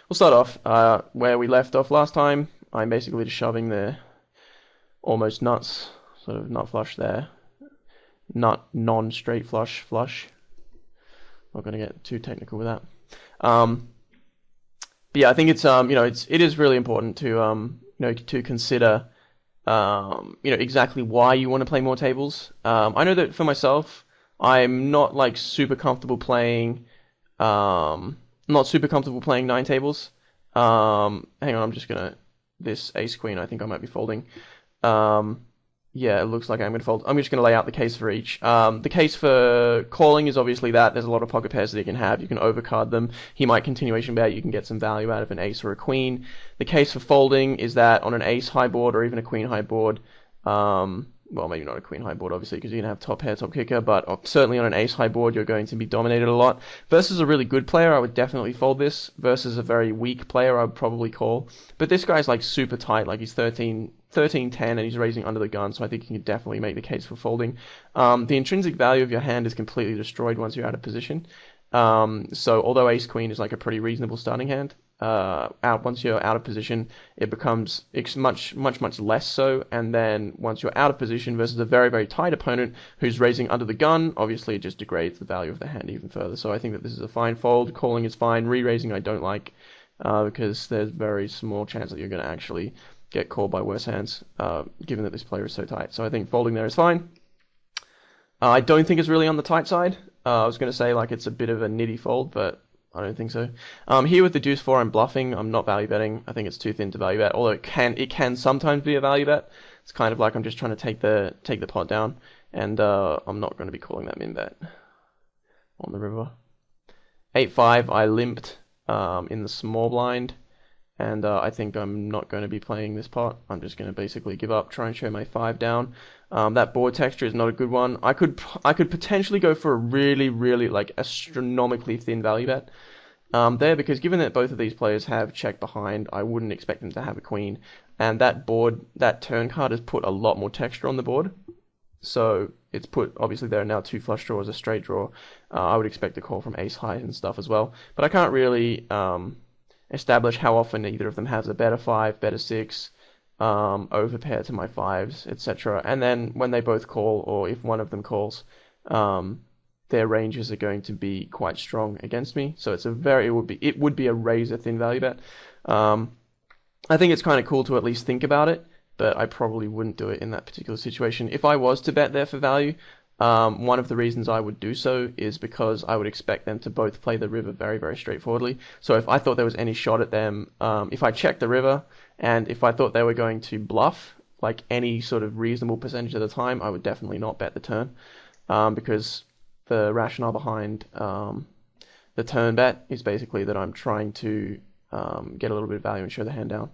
We'll start off where we left off last time. I'm basically just shoving the almost nuts, sort of nut flush there. Nut non-straight flush. Not going to get too technical with that. But yeah, I think it's it is really important to to consider exactly why you want to play more tables. I know that for myself, I'm not like super comfortable playing not super comfortable playing 9 tables. Hang on, I'm just gonna this ace queen. I think I might be folding. Um, yeah, it looks like I'm gonna fold. I'm just gonna lay out the case for each. The case for calling is obviously that there's a lot of pocket pairs that he can have. You can overcard them. He might continuation bet. You can get some value out of an ace or a queen. The case for folding is that on an ace high board or even a queen high board, well, maybe not a queen high board, obviously, because you're going to have top pair, top kicker, but certainly on an ace high board, you're going to be dominated a lot. Versus a really good player, I would definitely fold this. Versus a very weak player, I would probably call. But this guy's like super tight, like he's 10, and he's raising under the gun, so I think you can definitely make the case for folding. The intrinsic value of your hand is completely destroyed once you're out of position. So although ace queen is like a pretty reasonable starting hand, once you're out of position, it becomes much less so. And then once you're out of position versus a very tight opponent who's raising under the gun, obviously it just degrades the value of the hand even further. So I think that this is a fine fold. Calling is fine. Re-raising I don't like because there's very small chance that you're going to actually get called by worse hands, given that this player is so tight. So I think folding there is fine. I don't think it's really on the tight side. I was going to say like it's a bit of a nitty fold, but I don't think so. Here with the deuce four, I'm bluffing. I'm not value betting. I think it's too thin to value bet. Although it can sometimes be a value bet. It's kind of like I'm just trying to take the pot down, and I'm not going to be calling that min bet on the river. 8-5. I limped in the small blind, and I think I'm not going to be playing this pot. I'm just going to basically give up, try and show my 5 down. That board texture is not a good one. I could potentially go for a really like astronomically thin value bet there, because given that both of these players have check behind, I wouldn't expect them to have a queen, and that turn card has put a lot more texture on the board. So it's put, obviously there are now 2 flush draws, a straight draw. I would expect a call from ace high and stuff as well, but I can't really establish how often either of them has a better 5, better 6, overpair to my 5s, etc. And then when they both call, or if one of them calls, their ranges are going to be quite strong against me. So it would be a razor thin value bet. I think it's kind of cool to at least think about it, but I probably wouldn't do it in that particular situation. If I was to bet there for value, one of the reasons I would do so is because I would expect them to both play the river very straightforwardly. So if I thought there was any shot at them, if I checked the river, and if I thought they were going to bluff, like any sort of reasonable percentage of the time, I would definitely not bet the turn, because the rationale behind the turn bet is basically that I'm trying to get a little bit of value and show the hand down.